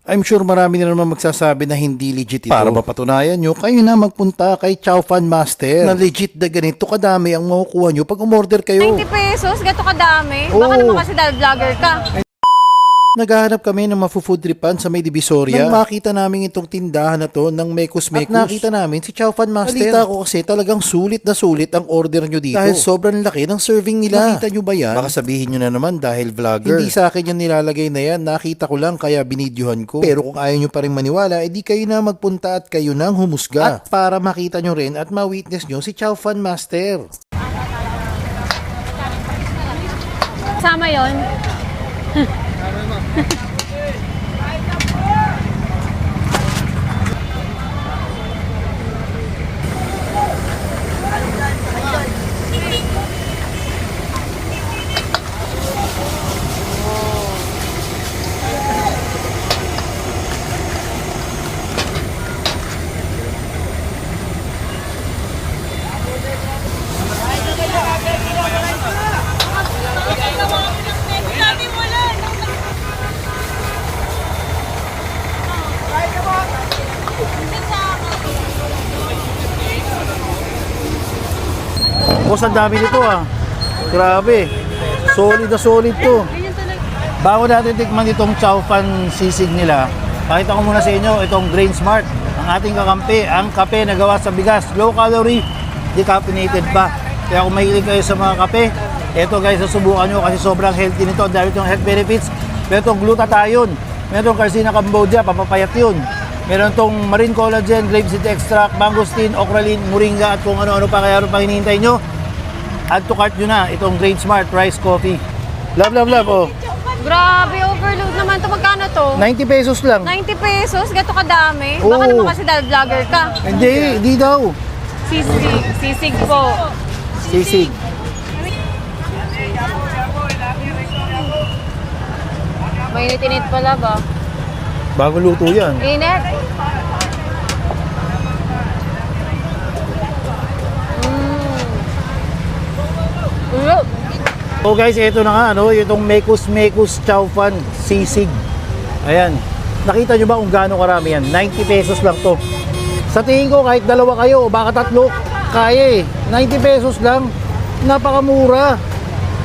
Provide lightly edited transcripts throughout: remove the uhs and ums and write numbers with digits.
I'm sure marami na naman magsasabi na hindi legit ito. Para mapatunayan nyo, kayo na magpunta kay Chow Fan Master na legit na ganito kadami ang makukuha nyo pag umorder kayo. 90 pesos? Gato kadami? Oo. Baka naman kasi dahil vlogger ka. Naghahanap kami ng mafu-food tripan sa may Divisoria. Nang makita namin itong tindahan na to ng Mekos-Mekos. At nakita namin si Chow Fan Master. Nakita ko kasi talagang sulit na sulit ang order nyo dito. Dahil sobrang laki ng serving nila. Nakita nyo ba yan? Baka sabihin nyo na naman dahil vlogger. Hindi sa akin yung nilalagay na yan. Nakita ko lang kaya binidyohan ko. Pero kung ayaw nyo pa rin maniwala, edi kayo na magpunta at kayo nang humusga. At para makita nyo rin at ma-witness nyo si Chow Fan Master. Sama yon. Boss, ang dami nito ah. Grabe. Solid na solid to. Bago natin tikman itong Chow Fan sisig nila, pakita ko muna sa inyo itong Grain Smart. Ang ating kakampi, ang kape na gawa sa bigas. Low calorie, decaffeinated pa. Kaya kung mahilig kayo sa mga kape, eto guys, susubukan nyo kasi sobrang healthy nito. Dahil itong health benefits. Meron itong glutathione, meron itong Carcina Cambodia, papapayat yun. Meron itong marine collagen, grapeseed extract, mangosteen, okralin, moringa at kung ano-ano pa. Kaya ano pa hinihintay nyo? Add to cart nyo na itong Grain Smart Rice Coffee. Love, love, love. Oh. Grabe, overload naman to. Magkano to? 90 pesos lang. 90 pesos? Gato kadami? Baka Oo. naman kasi dahil vlogger ka. Hindi daw. Sisig. Sisig po. Sisig. Mainit-init pala ba? Bago luto yan. Init? Mm. So guys, ito na nga, no, itong Mekos-Mekos Chow Fan sisig. Ayan. Nakita nyo ba kung gaano karami yan? 90 pesos lang to. Sa tingin ko, kahit dalawa kayo, o baka tatlo, kaya eh. 90 pesos lang. Napakamura.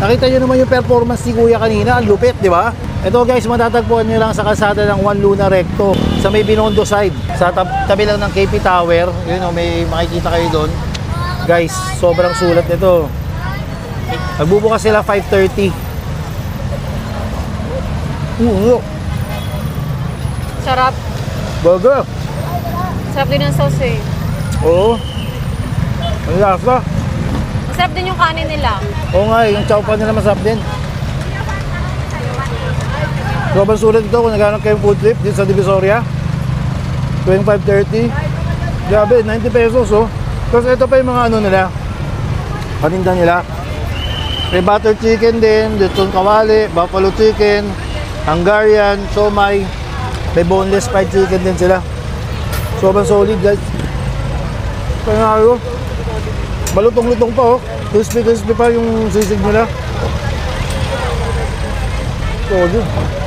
Nakita nyo naman yung performance ni Kuya kanina. Ang lupit, di ba? Ito guys, matatagpuan nyo lang sa kalsada ng Juan Luna Recto. Sa may Binondo side. Sa tabi lang ng KP Tower. Yun o, may makikita kayo doon. Guys, sobrang sulat nito. Magbubukas sila 5:30. Sarap. Burger. Sarap din ang sauce eh. Oo. Ang lasa. Masarap din yung kanin nila. Oo nga, yung chow pan nila masarap din. Sobrang sulit ito kung naghanap kayong food trip dito sa Divisoria. 25:30. Grabe, 90 pesos oh. Tapos ito pa yung mga ano nila. Paninda nila. May butter chicken din, ditong kawali, buffalo chicken, Hungarian, somay. May boneless fried chicken din sila. Sobrang solid guys. Panalo. Balutong-lutong pa oh. Crispy pa yung sisig nila. Solid.